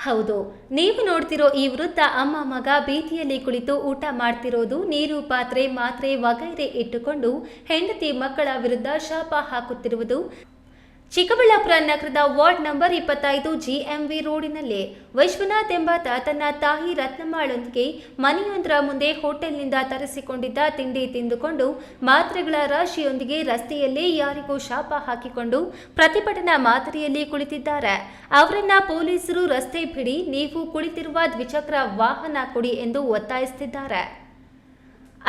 ಹೌದು, ನೀವು ನೋಡ್ತಿರೋ ಈ ವೃದ್ಧ ಅಮ್ಮ ಮಗ ಬೀದಿಯಲ್ಲಿ ಕುಳಿತು ಊಟ ಮಾಡ್ತಿರೋದು, ನೀರು ಪಾತ್ರೆ ಮಾತ್ರೆ ವಗೈರೆ ಇಟ್ಟುಕೊಂಡು ಹೆಂಡತಿ ಮಕ್ಕಳ ವಿರುದ್ಧ ಶಾಪ ಹಾಕುತ್ತಿರುವುದು ಚಿಕ್ಕಬಳ್ಳಾಪುರ ನಗರದ ವಾರ್ಡ್ ನಂಬರ್ 25 GMV ರೋಡಿನಲ್ಲಿ. ವಿಶ್ವನಾಥ್ ಎಂಬಾತ ತನ್ನ ತಾಯಿ ರತ್ನಮ್ಮಾಳೊಂದಿಗೆ ಮನೆಯೊಂದರ ಮುಂದೆ ಹೋಟೆಲ್ನಿಂದ ತರಿಸಿಕೊಂಡಿದ್ದ ತಿಂಡಿ ತಿಂದುಕೊಂಡು ಮಾತ್ರೆಗಳ ರಾಶಿಯೊಂದಿಗೆ ರಸ್ತೆಯಲ್ಲೇ ಯಾರಿಗೂ ಶಾಪ ಹಾಕಿಕೊಂಡು ಪ್ರತಿಭಟನಾ ಮಾದರಿಯಲ್ಲಿ ಕುಳಿತಿದ್ದಾರೆ. ಅವರನ್ನ ಪೊಲೀಸರು ರಸ್ತೆ ಬಿಡಿ, ನೀವು ಕುಳಿತಿರುವ ದ್ವಿಚಕ್ರ ವಾಹನ ಕೊಡಿ ಎಂದು ಒತ್ತಾಯಿಸುತ್ತಿದ್ದಾರೆ.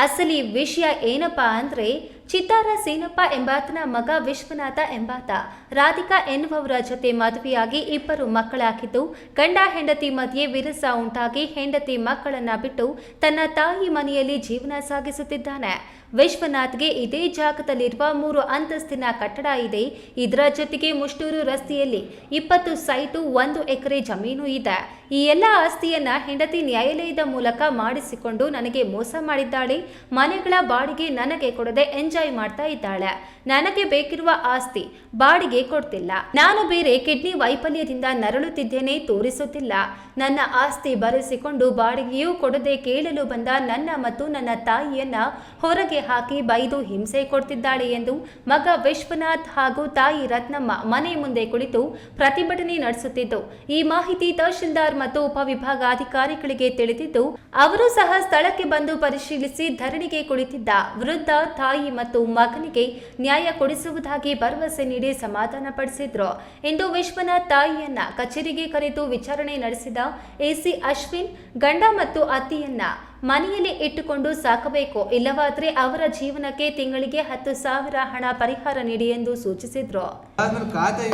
ಅಸಲಿ ವಿಷಯ ಏನಪ್ಪಾ ಅಂದ್ರೆ, ಚಿತ್ತಾರ ಸೀನಪ್ಪ ಎಂಬಾತನ ಮಗ ವಿಶ್ವನಾಥ ಎಂಬಾತ ರಾಧಿಕಾ ಎನ್ನುವವರ ಜೊತೆ ಮದುವೆಯಾಗಿ 2 ಮಕ್ಕಳಾಗಿದ್ದು, ಗಂಡ ಹೆಂಡತಿ ಮಧ್ಯೆ ವಿರಸ ಉಂಟಾಗಿ ಹೆಂಡತಿ ಮಕ್ಕಳನ್ನ ಬಿಟ್ಟು ತನ್ನ ತಾಯಿ ಮನೆಯಲ್ಲಿ ಜೀವನ ಸಾಗಿಸುತ್ತಿದ್ದಾನೆ. ವಿಶ್ವನಾಥ್ಗೆ ಇದೇ ಜಾಗದಲ್ಲಿರುವ 3 ಅಂತಸ್ತಿನ ಕಟ್ಟಡ ಇದೆ. ಇದರ ಜೊತೆಗೆ ಮುಷ್ಟೂರು ರಸ್ತೆಯಲ್ಲಿ 20 ಸೈಟು, 1 ಎಕರೆ ಜಮೀನು ಇದೆ. ಈ ಎಲ್ಲ ಆಸ್ತಿಯನ್ನ ಹೆಂಡತಿ ನ್ಯಾಯಾಲಯದ ಮೂಲಕ ಮಾಡಿಸಿಕೊಂಡು ನನಗೆ ಮೋಸ ಮಾಡಿದ್ದಾಳೆ. ಮನೆಗಳ ಬಾಡಿಗೆ ನನಗೆ ಕೊಡದೆ ಎಂಜಾಯ್ ಮಾಡ್ತಾ ಇದ್ದಾಳೆ. ನನಗೆ ಬೇಕಿರುವ ಆಸ್ತಿ ಬಾಡಿಗೆ ಕೊಡ್ತಿಲ್ಲ. ನಾನು ಬೇರೆ ಕಿಡ್ನಿ ವೈಫಲ್ಯದಿಂದ ನರಳುತ್ತಿದ್ದೇನೆ, ತೋರಿಸುತ್ತಿಲ್ಲ. ನನ್ನ ಆಸ್ತಿ ಬರೆಸಿಕೊಂಡು ಬಾಡಿಗೆಯೂ ಕೊಡದೆ ಕೇಳಲು ಬಂದ ನನ್ನ ಮತ್ತು ನನ್ನ ತಾಯಿಯನ್ನ ಹೊರಗೆ ಹಾಕಿ ಬೈದು ಹಿಂಸೆ ಕೊಡ್ತಿದ್ದಾಳೆ ಎಂದು ಮಗ ವಿಶ್ವನಾಥ್ ಹಾಗೂ ತಾಯಿ ರತ್ನಮ್ಮ ಮನೆ ಮುಂದೆ ಕುಳಿತು ಪ್ರತಿಭಟನೆ ನಡೆಸುತ್ತಿದ್ದು, ಈ ಮಾಹಿತಿ ತಹಶೀಲ್ದಾರ್ ಮತ್ತು ಉಪವಿಭಾಗಾಧಿಕಾರಿಗಳಿಗೆ ತಿಳಿದಿದ್ದು, ಅವರು ಸಹ ಸ್ಥಳಕ್ಕೆ ಬಂದು ಪರಿಶೀಲಿಸಿ ಧರಣಿಗೆ ಕುಳಿತಿದ್ದ ವೃದ್ಧ ತಾಯಿ ಮತ್ತು ಮಗನಿಗೆ ನ್ಯಾಯ ಕೊಡಿಸುವುದಾಗಿ ಭರವಸೆ ನೀಡಿ ಸಮಾಧಾನ ಪಡಿಸಿದ್ರು ಎಂದು ವಿಶ್ವನಾಥ್ ತಾಯಿಯನ್ನ ಕಚೇರಿಗೆ ಕರೆದು ವಿಚಾರಣೆ ನಡೆಸಿದ AC ಅಶ್ವಿನ್, ಗಂಡ ಮತ್ತು ಅತ್ತಿಯನ್ನ ಮನೆಯಲ್ಲಿ ಇಟ್ಟುಕೊಂಡು ಸಾಕಬೇಕು, ಇಲ್ಲವಾದ್ರೆ ಅವರ ಜೀವನಕ್ಕೆ ತಿಂಗಳಿಗೆ 10,000 ಹಣ ಪರಿಹಾರ ನೀಡಿ ಎಂದು ಸೂಚಿಸಿದ್ರು. ಖಾತೆ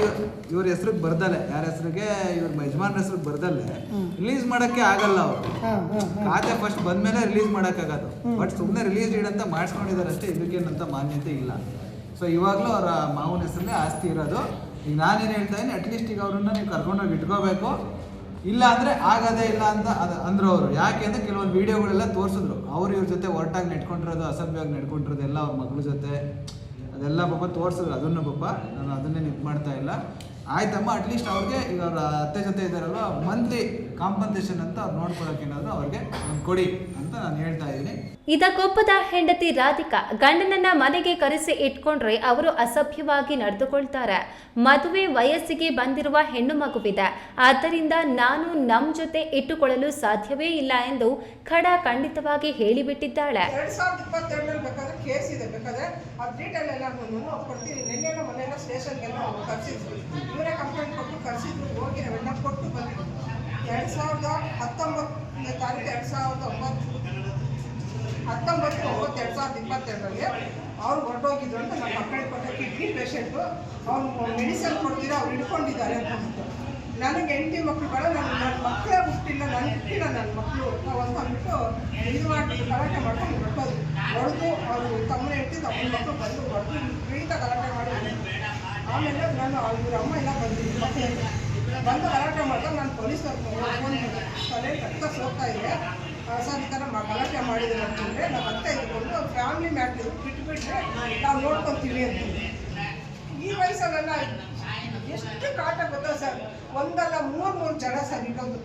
ಇವ್ರ ಹೆಸರಿಗೆ ಬರ್ದಲೆ, ಯಾರ ಹೆಸರಿಗೆ ಇವ್ರ ಯಜಮಾನ್ ಹೆಸರಿಗೆ ಬರ್ದಲೆ ರಿಲೀಸ್ ಮಾಡಕ್ಕೆ ಆಗಲ್ಲ. ಅವರು ಖಾತೆ ಫಸ್ಟ್ ಬಂದ್ಮೇಲೆ ರಿಲೀಸ್ ಮಾಡಕ್ಕಾಗದು. ಬಟ್ ಸುಮ್ಮನೆ ರಿಲೀಸ್ ಡೇಟ್ ಅಂತ ಮಾಡಿಸ್ಕೊಂಡಿದ್ದಾರೆ ಅಷ್ಟೇ, ಇದಕ್ಕೇನಂತ ಮಾನ್ಯತೆ ಇಲ್ಲ. ಸೊ ಇವಾಗಲೂ ಅವರ ಮಾವನ ಹೆಸರಲ್ಲೇ ಆಸ್ತಿ ಇರೋದು. ಈಗ ನಾನೇನು ಹೇಳ್ತಾ ಇದ್ದೀನಿ, ಅಟ್ಲೀಸ್ಟ್ ಈಗ ಅವ್ರನ್ನ ನೀವು ಕರ್ಕೊಂಡೋಗಿ ಇಟ್ಕೋಬೇಕು. ಇಲ್ಲ ಅಂದರೆ ಆಗದೇ ಇಲ್ಲ ಅಂತ ಅಂದರು ಅವರು. ಯಾಕೆ ಅಂದರೆ ಕೆಲವೊಂದು ವೀಡಿಯೋಗಳೆಲ್ಲ ತೋರಿಸಿದ್ರು. ಅವ್ರು ಇವ್ರ ಜೊತೆ ಹೊರಟಾಗಿ ನೆಟ್ಕೊಂಡಿರೋದು, ಅಸಭ್ಯವಾಗಿ ನೆಟ್ಕೊಂಡಿರೋದು ಎಲ್ಲ ಅವ್ರ ಮಗಳ ಜೊತೆ ಅದೆಲ್ಲ ಪಾಪ ತೋರಿಸಿದ್ರು. ಅದನ್ನು ಪಾಪ ನಾನು ಅದನ್ನೇ ಇದು ಮಾಡ್ತಾ ಇಲ್ಲ. ಆಯ್ತಮ್ಮ, ಅಟ್ಲೀಸ್ಟ್ ಅವ್ರಿಗೆ ಈಗ ಅವ್ರ ಅತ್ತೆ ಜೊತೆ ಇದ್ದಾರಲ್ವ, ಮಂತ್ಲಿ ಕಾಂಪನ್ಸೇಷನ್ ಅಂತ ಅವ್ರು ನೋಡ್ಕೊಳಕ್ಕೆ ಏನಾದರೂ ಅವ್ರಿಗೆ ಕೊಡಿ ಅಂತ ನಾನು ಹೇಳ್ತಾ ಇದ್ದೀನಿ. ಇದಕ್ಕೊಪ್ಪದ ಹೆಂಡತಿ ರಾಧಿಕಾ ಗಂಡನನ್ನ ಮನೆಗೆ ಕರೆಸಿ ಇಟ್ಕೊಂಡ್ರೆ ಅವರು ಅಸಭ್ಯವಾಗಿ ನಡೆದುಕೊಳ್ತಾರೆ. ಮದುವೆ ವಯಸ್ಸಿಗೆ ಬಂದಿರುವ ಹೆಣ್ಣು ಮಗುವಿದೆ, ಆದ್ದರಿಂದ ನಾನು ನಮ್ ಜೊತೆ ಇಟ್ಟುಕೊಳ್ಳಲು ಸಾಧ್ಯವೇ ಇಲ್ಲ ಎಂದು ಖಡಾಖಂಡಿತವಾಗಿ ಹೇಳಿಬಿಟ್ಟಿದ್ದಾಳೆ. 2022 ಬೇಕಾದ್ರೆ ಕೇಸ್ ಇದೆ, ಬೇಕಾದ್ರೆ ಆ ಡೀಟೇಲ್ ಎಲ್ಲ ಕೊಡ್ತೀನಿ. ನೆನ್ನೆಲ್ಲ ಮನೆಯಲ್ಲ ಸ್ಟೇಷನ್ಗೆಲ್ಲ ಕರ್ಸಿದ್ರು, ಇವರೇ ಕಂಪ್ಲೇಂಟ್ ಕೊಟ್ಟು ಕರ್ಸಿದ್ರು. ಹೋಗಿ ನಾವೆಲ್ಲ ಕೊಟ್ಟು ಬಂದಿದ್ದು 2019 ತಾರೀಕು 2019/9/2022 ಅವ್ರು ಹೊರಟೋಗಿದ್ರು ಅಂತ ನಾನು ಕಂಪ್ಲೇಂಟ್ ಕೊಟ್ಟೆ. ಕಿಡ್ನಿ ಪೇಷೆಂಟು, ಅವ್ರು ಮೆಡಿಸನ್ ಕೊಡ್ತೀರಾ, ಅವ್ರು ಹಿಡ್ಕೊಂಡಿದ್ದಾರೆ ಅಂತ. ನನಗೆ 8 ಮಕ್ಕಳುಗಳು, ನನ್ನ ಮಕ್ಕಳೇ ಹುಟ್ಟಿಲ್ಲ, ನನ್ನ ಹುಟ್ಟಿಲ್ಲ ನನ್ನ ಮಕ್ಕಳು ಅಂತ ಅಂದ್ಬಿಟ್ಟು ಇದು ಮಾಡಿಬಿಟ್ಟು ಗಲಾಟೆ ಮಾಡ್ಕೊಂಡು ಹೊರಟೋದು. ಹೊಡೆದು ಅವರು ತಮ್ಮನ ಹೆಂಡ್ತಿದ್ದು ಅಮ್ಮನ ಮಕ್ಕಳು ಬಂದು ಹೊಡೆದು ವಿಪರೀತ ಗಲಾಟೆ ಮಾಡಿ. ಆಮೇಲೆ ನಾನು ಇವ್ರ ಅಮ್ಮ ಎಲ್ಲ ಬಂದಿದ್ದು ಮಕ್ಕಳಿಗೆ ಬಂದು ಗಲಾಟೆ ಮಾಡಿದಾಗ ನಾನು ಪೊಲೀಸ್ನವ್ರಿಗೆ ಫೋನ್ ತಲೆ ರಕ್ತ ಸೋಗ್ತಾ ಇದೆ. ಸರ್ ಈ ಥರ ಗಲಾಟೆ ಮಾಡಿದ್ರು ಅಂತಂದರೆ ನಾವು ಅತ್ತೆ ಇದ್ಕೊಂಡು ಫ್ಯಾಮಿಲಿ ಮ್ಯಾಟ್ರ್ ಬಿಟ್ಟುಬಿಟ್ರೆ ನಾವು ನೋಡ್ಕೊತೀವಿ ಅಂತೀವಿ. ಈ ವಯಸ್ಸಲ್ಲೆಲ್ಲ ಎಷ್ಟು ಕಾಟ ಗೊತ್ತಾ ಸರ್? ಒಂದಲ್ಲ 3 ಜನ ಸರ್ ಇರೋದು.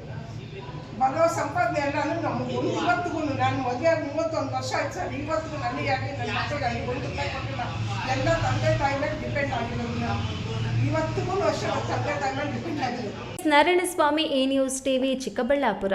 ಬರೋ ಸಂಪಾದನೆ ಎಲ್ಲ ನಮಗೆ ಇವತ್ತಿಗೂ, ನಾನು ಮದುವೆ 31 ವರ್ಷ ಆಯ್ತು ಸರ್, ಇವತ್ತಿಗೂ ನನಗೆ ಆಗಲಿ ನನ್ನ ಮಕ್ಕಳಿಗೆ 1 ರೂಪಾಯಿ ಕೊಟ್ಟಿಲ್ಲ. ಎಲ್ಲ ತಂದೆ ತಾಯಿ ಮೇಲೆ ಡಿಪೆಂಡ್ ಆಗಿರೋದಿಲ್ಲ. ಇವತ್ತಿಗೂ ಅಷ್ಟೇ ತಂದೆ ತಾಯಿ ಮೇಲೆ ಡಿಪೆಂಡ್ ಆಗಿದೆ. Narayanaswamy, A News TV, Chikkaballapur.